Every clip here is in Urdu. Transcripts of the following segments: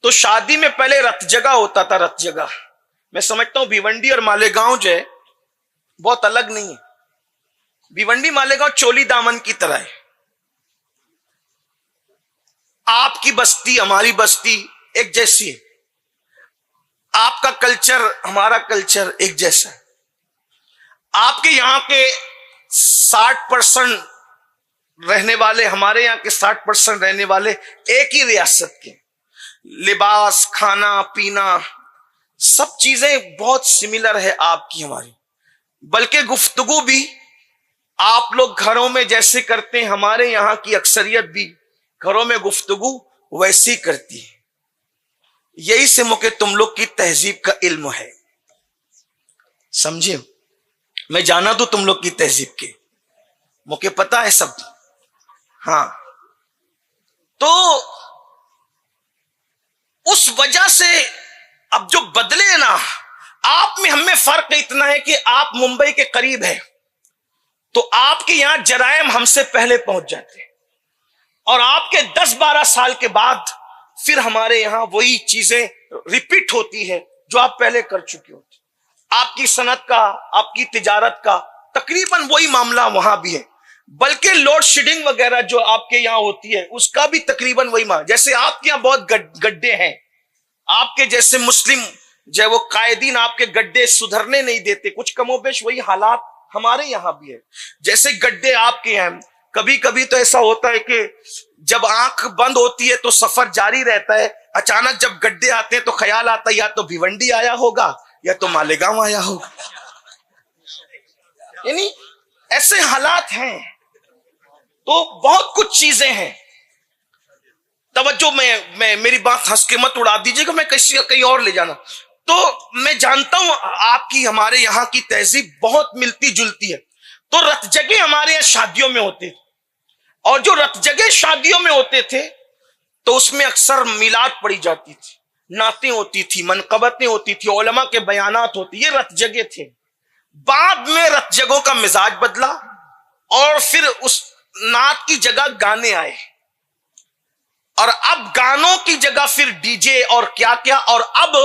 تو شادی میں پہلے رت جگہ ہوتا تھا. رت جگہ میں سمجھتا ہوں بھیونڈی اور مالیگاؤں جو ہے بہت الگ نہیں ہے. بھیونڈی مالیگاؤں چولی دامن کی طرح ہے. آپ کی بستی ہماری بستی ایک جیسی ہے. آپ کا کلچر ہمارا کلچر ایک جیسا ہے. آپ کے یہاں کے 60% رہنے والے ہمارے یہاں کے 60% رہنے والے ایک ہی ریاست کے. لباس، کھانا پینا، سب چیزیں بہت سملر ہے آپ کی ہماری. بلکہ گفتگو بھی آپ لوگ گھروں میں جیسے کرتے ہیں ہمارے یہاں کی اکثریت بھی گھروں میں گفتگو ویسی کرتی ہے. یہی سے موقع تم لوگ کی تہذیب کا علم ہے. سمجھے؟ میں جانا تو تم لوگ کی تہذیب کے موقع پتا ہے سب. ہاں تو اس وجہ سے اب جو بدلے نا آپ میں ہم میں فرق اتنا ہے کہ آپ ممبئی کے قریب ہیں تو آپ کے یہاں جرائم ہم سے پہلے پہنچ جاتے ہیں اور آپ کے 10-12 سال کے بعد پھر ہمارے یہاں وہی چیزیں ریپیٹ ہوتی ہے جو آپ پہلے کر چکے ہوتے. آپ کی صنعت کا، آپ کی تجارت کا تقریباً وہی معاملہ وہاں بھی ہے. بلکہ لوڈ شیڈنگ وغیرہ جو آپ کے یہاں ہوتی ہے اس کا بھی تقریباً وہی معاملہ. جیسے آپ کے یہاں بہت گڈھے ہیں، آپ کے جیسے مسلم جو وہ قائدین آپ کے گڈھے سدھرنے نہیں دیتے، کچھ کم و بیش وہی حالات ہمارے یہاں بھی ہے. جیسے گڈھے آپ کے یہاں، کبھی کبھی تو ایسا ہوتا ہے کہ جب آنکھ بند ہوتی ہے تو سفر جاری رہتا ہے، اچانک جب گڈھے آتے ہیں تو خیال آتا ہے یا تو بھیونڈی آیا ہوگا یا تو مالیگاؤں آیا ہوگا. یعنی ایسے حالات ہیں. تو بہت کچھ چیزیں ہیں. توجہ میں میری بات ہنس کے مت اڑا دیجیے گا، میں کہیں اور لے جانا. تو میں جانتا ہوں آپ کی ہمارے یہاں کی تہذیب بہت ملتی جلتی ہے. تو رت جگہ ہمارے یہاں شادیوں میں ہوتے تھے اور جو رت جگہ شادیوں میں ہوتے تھے تو اس میں اکثر میلاد پڑھی جاتی تھی، نعتیں ہوتی تھی، منقبتیں ہوتی تھی، علماء کے بیانات ہوتی. یہ رت جگہ تھے. بعد میں رت جگہوں کا مزاج بدلا اور پھر اس نعت کی جگہ گانے آئے اور اب گانوں کی جگہ پھر ڈی جے اور کیا کیا. اور اب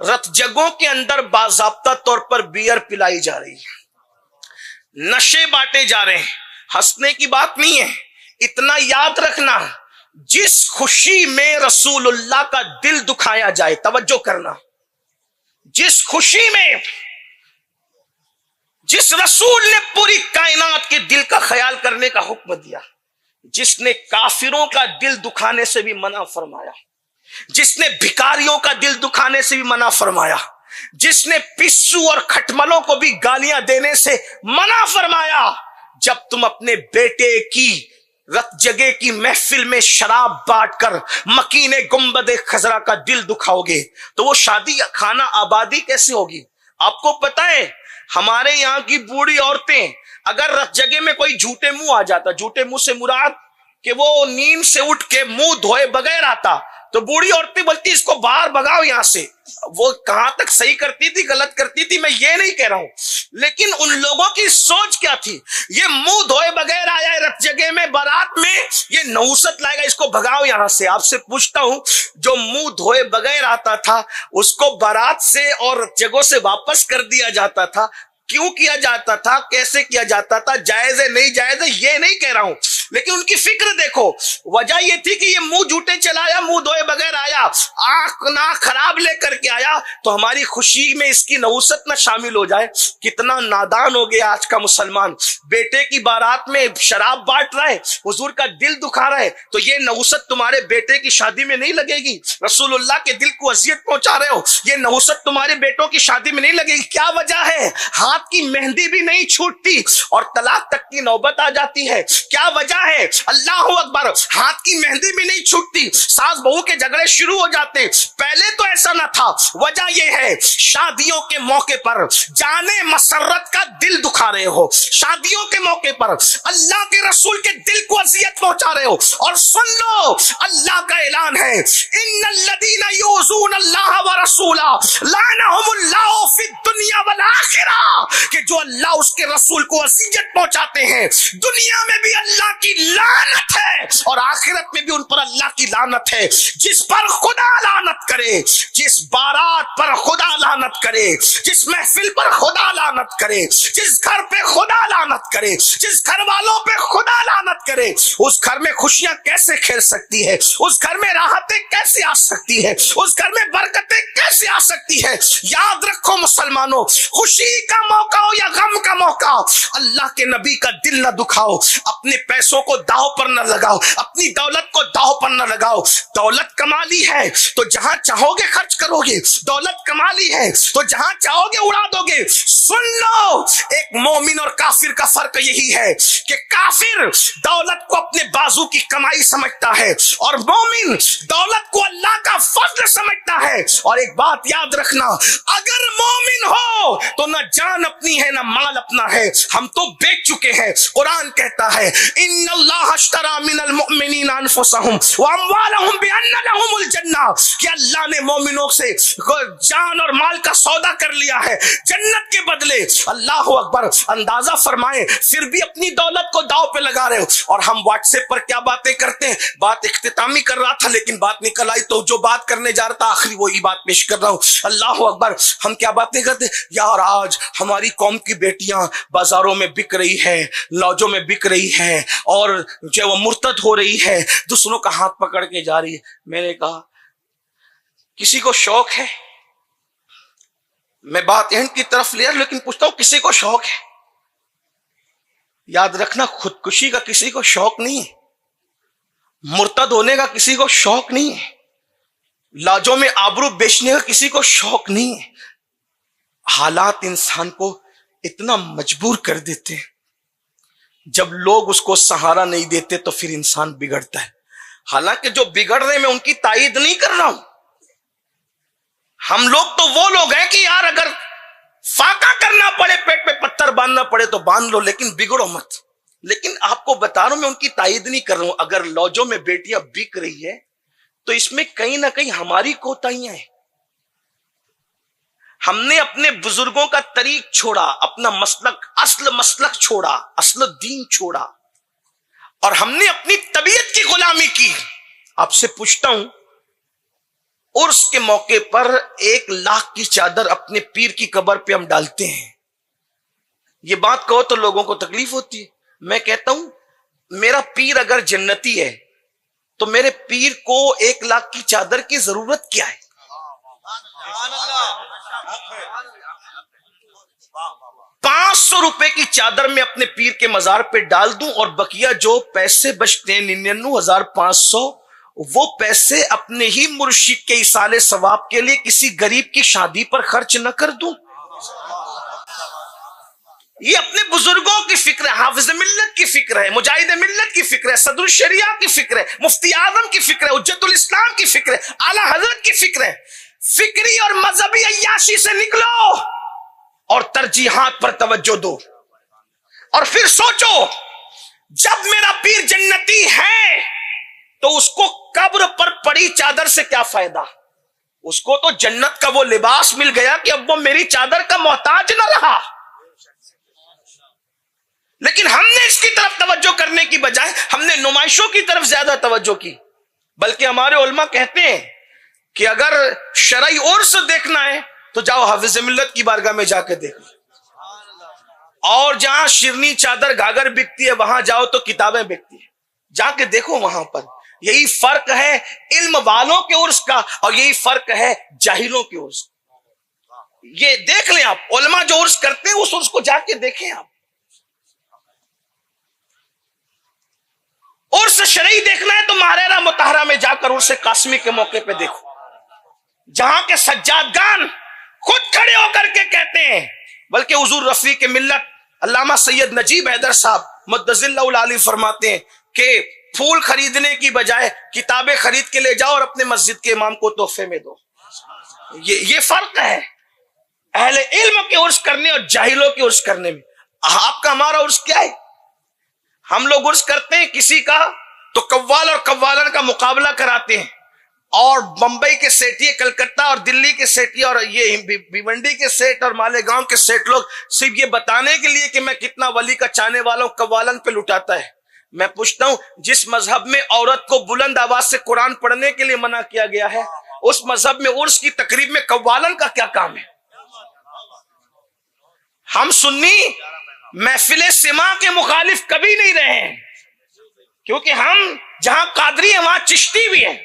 رت جگہوں کے اندر باضابطہ طور پر بیئر پلائی جا رہی ہے، نشے بانٹے جا رہے ہیں. ہنسنے کی بات نہیں ہے. اتنا یاد رکھنا، جس خوشی میں رسول اللہ کا دل دکھایا جائے، توجہ کرنا، جس خوشی میں جس رسول نے پوری کائنات کے دل کا خیال کرنے کا حکم دیا، جس نے کافروں کا دل دکھانے سے بھی منع فرمایا، جس نے بھکاریوں کا دل دکھانے سے بھی منع فرمایا، جس نے پسو اور کھٹملوں کو بھی گالیاں دینے سے منع فرمایا، جب تم اپنے بیٹے کی رت جگہ کی محفل میں شراب بانٹ کر مکین گنبد خضرا کا دل دکھاؤ گے تو وہ شادی خانہ آبادی کیسے ہوگی؟ آپ کو پتہ ہے ہمارے یہاں کی بوڑھی عورتیں اگر رت جگہ میں کوئی جھوٹے منہ آ جاتا، جھوٹے منہ سے مراد کہ وہ نیند سے اٹھ کے منہ دھوئے بغیر آتا، تو بوڑھی عورتیں بولتی اس کو باہر بھگاؤ یہاں سے. وہ کہاں تک صحیح کرتی تھی غلط کرتی تھی میں یہ نہیں کہہ رہا ہوں، لیکن ان لوگوں کی سوچ کیا تھی؟ یہ منہ دھوئے بغیر آیا ہے رت جگہ میں، بارات میں، یہ نحوست لائے گا، اس کو بھگاؤ یہاں سے. آپ سے پوچھتا ہوں جو منہ دھوئے بغیر آتا تھا اس کو بارات سے اور رت جگہوں سے واپس کر دیا جاتا تھا. کیوں کیا جاتا تھا؟ کیسے کیا جاتا تھا؟ جائز ہے نہیں جائز ہے یہ نہیں کہہ رہا ہوں، لیکن ان کی فکر دیکھو. وجہ یہ تھی کہ یہ منہ جھوٹے چلایا، منہ دھوئے بغیر آیا، آنکھ نہ خراب لے کر کے آیا تو ہماری خوشی میں اس کی نحوست نہ شامل ہو جائے. کتنا نادان ہو گیا آج کا مسلمان. بیٹے کی بارات میں شراب بانٹ رہا ہے، حضور کا دل دکھا رہا ہے، تو یہ نحوست تمہارے بیٹے کی شادی میں نہیں لگے گی. رسول اللہ کے دل کو اذیت پہنچا رہے ہو، یہ نحوست تمہارے بیٹوں کی شادی میں نہیں لگے گی. کیا وجہ ہے؟ ہاتھ کی مہندی بھی نہیں چھوٹتی اور طلاق تک کی نوبت آ جاتی ہے. کیا وجہ ہے؟ اللہ اکبر، ہاتھ کی مہندی بھی نہیں چھوٹتی، ساس بہو کے جھگڑے شروع ہو جاتے. پہلے تو ایسا نہ تھا. وجہ یہ ہے شادیوں کے موقع پر جانے مسرت کا دل دکھا رہے ہو، شادیوں کے موقع پر اللہ کے رسول کے دل کو اذیت پہنچا رہے ہو. اور سن لو اللہ کا اعلان ہے ان ان الذین یؤذون اللہ ورسولہ لعنہم اللہ فی الدنیا والآخرہ، کہ جو اللہ اس کے رسول کو اذیت پہنچاتے ہیں دنیا میں بھی اللہ کی لعنت ہے اور آخرت میں بھی ان پر اللہ کی لعنت ہے۔ جس پر خدا لعنت کرے، جس بارات پر خدا لعنت کرے، جس محفل پر خدا لعنت کرے، جس گھر پہ خدا لعنت کرے، جس گھر والوں پہ خدا لعنت کرے، اس گھر میں خوشیاں کیسے کھیل سکتی ہے، اس گھر میں راحتیں کیسے آ سکتی ہے، اس گھر میں برکتیں کیسے آ سکتی ہے۔ یاد رکھو مسلمانوں، خوشی کا موقع ہو یا غم کا موقع، اللہ کے نبی کا دل نہ دکھاؤ، اپنے پیسوں کو داؤ پر نہ لگاؤ، اپنی دولت کو داؤ پر نہ لگاؤ۔ دولت کما لی ہے تو جہاں چاہو گے خرچ کرو گے، دولت کما لی ہے تو جہاں چاہو گے اڑا دو گے۔ سن لو، ایک مومن اور کافر کا فرق یہی ہے کہ کافر دولت کو اپنے بازو کی کمائی سمجھتا ہے اور مومن دولت کو اللہ کا فضل سمجھتا ہے۔ اور ایک بات یاد رکھنا، اگر مومن ہو تو نہ جان اپنی ہے نہ مال اپنا ہے، ہم تو بیچ چکے ہیں۔ قرآن کہتا ہے ان اللہ اشتری من المؤمنین انفسهم واموالهم بان لهم الجنہ، کہ اللہ نے مومنوں سے جان اور مال کا سودا کر لیا ہے جنت کے بدلے۔ اللہ اکبر، اندازہ فرمائیں، پھر بھی اپنی دولت کو داؤ پہ لگا رہے ہو۔ اور ہم واٹس ایپ پر کیا باتیں کرتے ہیں، بات اختتامی کر رہا تھا لیکن بات نکل آئی تو جو بات کرنے جا رہا تھا آخری وہی بات پیش کر رہا ہوں۔ اللہ اکبر، ہم کیا باتیں کرتے ہیں، یار آج ہماری قوم کی بیٹیاں بازاروں میں بک رہی ہیں، لاجوں میں بک رہی ہیں اور جو وہ مرتد ہو رہی ہے، دوسروں کا ہاتھ پکڑ کے جا رہی ہے۔ میں نے کہا کسی کو شوق ہے، میں بات اینڈ کی طرف لے لیکن پوچھتا ہوں کسی کو شوق ہے؟ یاد رکھنا، خودکشی کا کسی کو شوق نہیں ہے، مرتد ہونے کا کسی کو شوق نہیں ہے، لاجوں میں آبرو بیچنے کا کسی کو شوق نہیں ہے۔ حالات انسان کو اتنا مجبور کر دیتے ہیں، جب لوگ اس کو سہارا نہیں دیتے تو پھر انسان بگڑتا ہے۔ حالانکہ جو بگڑ رہے میں ان کی تائید نہیں کر رہا ہوں، ہم لوگ تو وہ لوگ ہیں کہ یار اگر فاقہ کرنا پڑے، پیٹ پہ پتھر باندھنا پڑے تو باندھ لو لیکن بگڑو مت۔ لیکن آپ کو بتا رہا ہوں، میں ان کی تائید نہیں کر رہا ہوں، اگر لاجوں میں بیٹیاں بک رہی ہے تو اس میں کہیں نہ کہیں ہماری کوتاہیاں ہیں۔ ہم نے اپنے بزرگوں کا طریق چھوڑا، اپنا مسلک، اصل مسلک چھوڑا، اصل دین چھوڑا، اور ہم نے اپنی طبیعت کی غلامی کی۔ آپ سے پوچھتا ہوں، عرس کے موقع پر 1,00,000 کی چادر اپنے پیر کی قبر پہ ہم ڈالتے ہیں، یہ بات کہو تو لوگوں کو تکلیف ہوتی ہے۔ میں کہتا ہوں میرا پیر اگر جنتی ہے تو میرے پیر کو 1,00,000 کی چادر کی ضرورت کیا ہے؟ 500 روپے کی چادر میں اپنے پیر کے مزار پہ ڈال دوں اور بقیہ جو پیسے بچتے ہیں 99,500، وہ پیسے اپنے ہی مرشد کے ایصال ثواب کے لیے کسی غریب کی شادی پر خرچ نہ کر دوں؟ یہ اپنے بزرگوں کی فکر ہے، حافظ ملت کی فکر ہے، مجاہد ملت کی فکر ہے، صدر الشریعہ کی فکر ہے، مفتی اعظم کی فکر ہے، حجت الاسلام کی فکر ہے، اعلی حضرت کی فکر ہے۔ فکری اور مذہبی عیاشی سے نکلو اور ترجیحات پر توجہ دو، اور پھر سوچو جب میرا پیر جنتی ہے تو اس کو قبر پر پڑی چادر سے کیا فائدہ؟ اس کو تو جنت کا وہ لباس مل گیا کہ اب وہ میری چادر کا محتاج نہ رہا۔ لیکن ہم نے اس کی طرف توجہ کرنے کی بجائے ہم نے نمائشوں کی طرف زیادہ توجہ کی۔ بلکہ ہمارے علماء کہتے ہیں کہ اگر شرعی عرس دیکھنا ہے تو جاؤ حافظ ملت کی بارگاہ میں جا کے دیکھو، اور جہاں شرنی چادر گھاگھر بکتی ہے وہاں جاؤ تو کتابیں بکتی ہیں، جا کے دیکھو وہاں پر۔ یہی فرق ہے علم والوں کے عرس کا اور یہی فرق ہے جاہلوں کے عرس کا۔ یہ دیکھ لیں آپ، علماء جو عرس کرتے ہیں اس عرس کو جا کے دیکھیں آپ۔ عرس شرعی دیکھنا ہے تو ماہرہ مطہرہ میں جا کر عرس قاسمی کے موقع پہ دیکھو، جہاں کے سجادگان خود کھڑے ہو کر کے کہتے ہیں، بلکہ حضور رفیق ملت علامہ سید نجیب حیدر صاحب مدظ اللہ العالی فرماتے ہیں کہ پھول خریدنے کی بجائے کتابیں خرید کے لے جاؤ اور اپنے مسجد کے امام کو تحفے میں دو۔ یہ فرق ہے اہل علم کے عرس کرنے اور جاہلوں کے عرس کرنے میں۔ آپ کا ہمارا عرس کیا ہے؟ ہم لوگ عرس کرتے ہیں کسی کا تو قوال اور قوالن کا مقابلہ کراتے ہیں، اور بمبئی کے سیٹی، کلکتہ اور دلی کے سیٹی اور یہ بھیونڈی کے سیٹ اور مالیگاؤں کے سیٹ لوگ صرف یہ بتانے کے لیے کہ میں کتنا ولی کا چاہنے والا ہوں قوالن پہ لٹاتا ہے. میں پوچھتا ہوں جس مذہب میں عورت کو بلند آواز سے قرآن پڑھنے کے لیے منع کیا گیا ہے، اس مذہب میں عرس کی تقریب میں قوالن کا کیا کام ہے؟ ہم سنی محفل سما کے مخالف کبھی نہیں رہے ہیں، کیونکہ ہم جہاں قادری ہیں وہاں چشتی بھی ہیں.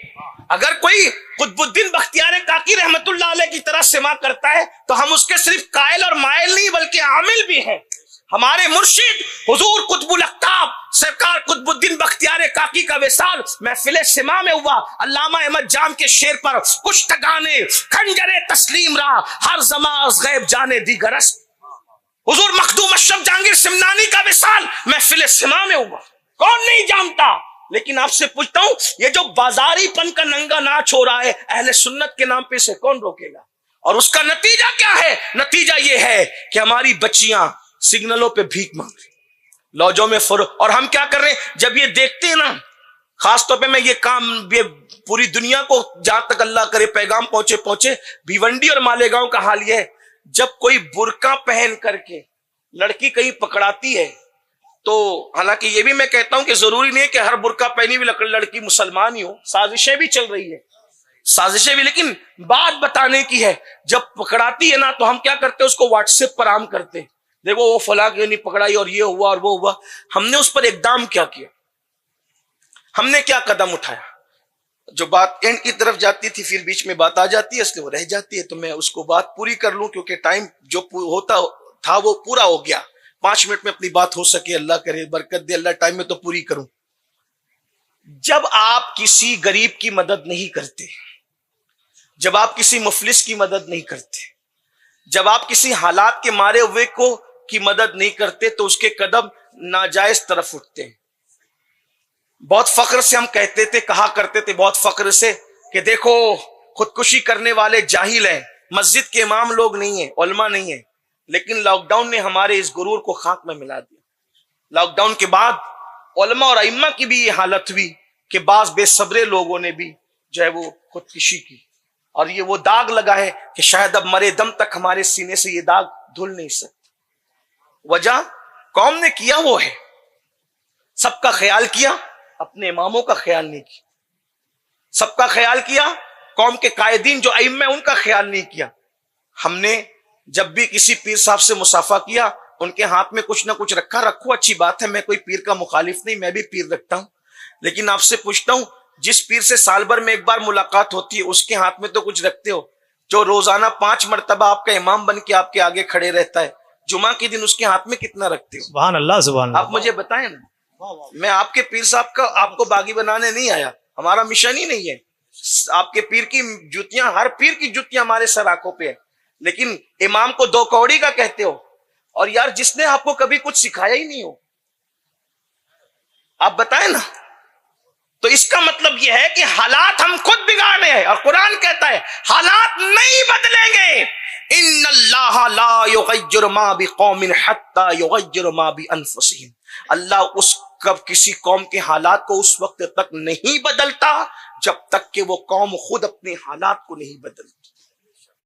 اگر کوئی قطب الدین بختیار کاکی رحمت اللہ علیہ کی طرح سما کرتا ہے تو ہم اس کے صرف قائل اور مائل نہیں بلکہ عامل بھی ہیں. ہمارے مرشد حضور قطب الاقطاب سرکار قطب الدین بختیار کاکی کا وصال محفل سما میں ہوا. علامہ احمد جام کے شعر پر کشتگانے خنجر تسلیم را ہر زمان از غیب جانے دیگر است. حضور مخدوم اشرف جہانگیر سمنانی کا وصال محفل سما میں ہوا. کون نہیں جانتا؟ لیکن آپ سے پوچھتا ہوں یہ جو بازاری پن کا ننگا ناچ ہو رہا ہے اہل سنت کے نام پہ اسے کون روکے گا؟ اور اس کا نتیجہ کیا ہے؟ نتیجہ یہ ہے کہ ہماری بچیاں سگنلوں پہ بھیک مانگ رہی، لوجوں میں اور ہم کیا کر رہے ہیں جب یہ دیکھتے ہیں نا، خاص طور پہ میں یہ کام یہ پوری دنیا کو جہاں تک اللہ کرے پیغام پہنچے بھیونڈی اور مالیگاؤں کا حال یہ ہے، جب کوئی برقع پہن کر کے لڑکی کہیں پکڑاتی ہے تو حالانکہ یہ بھی میں کہتا ہوں کہ ضروری نہیں ہے کہ ہر برقع پہنی ہوئی لڑکی مسلمان ہی ہو، سازشیں بھی چل رہی ہے، سازشیں بھی، لیکن بات بتانے کی ہے. جب پکڑاتی ہے نا تو ہم کیا کرتے ہیں اس کو واٹس ایپ پر عام کرتے، دیکھو وہ فلاں کی نہیں پکڑائی اور یہ ہوا اور وہ ہوا. ہم نے اس پر اقدام کیا کیا؟ ہم نے کیا قدم اٹھایا؟ جو بات اینڈ کی طرف جاتی تھی پھر بیچ میں بات آ جاتی ہے اس لیے وہ رہ جاتی ہے، تو میں اس کو بات پوری کر لوں کیونکہ ٹائم جو ہوتا تھا وہ پورا ہو گیا. 5 منٹ میں اپنی بات ہو سکے، اللہ کرے برکت دے اللہ، ٹائم میں تو پوری کروں. جب آپ کسی غریب کی مدد نہیں کرتے، جب آپ کسی مفلس کی مدد نہیں کرتے، جب آپ کسی حالات کے مارے ہوئے کو کی مدد نہیں کرتے تو اس کے قدم ناجائز طرف اٹھتے ہیں. بہت فخر سے ہم کہا کرتے تھے بہت فخر سے کہ دیکھو خودکشی کرنے والے جاہل ہیں، مسجد کے امام لوگ نہیں ہیں، علماء نہیں ہیں. لیکن لاک ڈاؤن نے ہمارے اس غرور کو خاک میں ملا دیا. لاک ڈاؤن کے بعد علماء اور ائمہ کی بھی یہ حالت ہوئی کہ بعض بے صبرے لوگوں نے بھی جو ہے وہ خودکشی کی، اور یہ وہ داغ لگا ہے کہ شاید اب مرے دم تک ہمارے سینے سے یہ داغ دھل نہیں سکتے. وجہ قوم نے کیا وہ ہے، سب کا خیال کیا، اپنے اماموں کا خیال نہیں کیا. سب کا خیال کیا، قوم کے قائدین جو ائمہ ان کا خیال نہیں کیا. ہم نے جب بھی کسی پیر صاحب سے مصافحہ کیا ان کے ہاتھ میں کچھ نہ کچھ رکھو، اچھی بات ہے، میں کوئی پیر کا مخالف نہیں، میں بھی پیر رکھتا ہوں. لیکن آپ سے پوچھتا ہوں جس پیر سے سال بھر میں ایک بار ملاقات ہوتی ہے اس کے ہاتھ میں تو کچھ رکھتے ہو؟ جو روزانہ 5 مرتبہ آپ کا امام بن کے آپ کے آگے کھڑے رہتا ہے، جمعہ کے دن اس کے ہاتھ میں کتنا رکھتے ہو؟ سبحان اللہ سبحان اللہ. آپ مجھے بتائیں نا. میں آپ کے پیر صاحب کا آپ کو باغی بنانے نہیں آیا، ہمارا مشن ہی نہیں ہے. آپ کے پیر کی جوتیاں، ہر پیر کی جوتیاں ہمارے سر آنکھوں پہ ہے، لیکن امام کو 2 کوڑی کا کہتے ہو. اور یار جس نے آپ کو کبھی کچھ سکھایا ہی نہیں ہو، آپ بتائیں نا. تو اس کا مطلب یہ ہے کہ حالات ہم خود بگاڑ رہے ہیں، اور قرآن کہتا ہے حالات نہیں بدلیں گے. ان اللہ لا یغیر ما بقوم حتی یغیر ما بانفسہم. اللہ کسی قوم کے حالات کو اس وقت تک نہیں بدلتا جب تک کہ وہ قوم خود اپنے حالات کو نہیں بدلتی.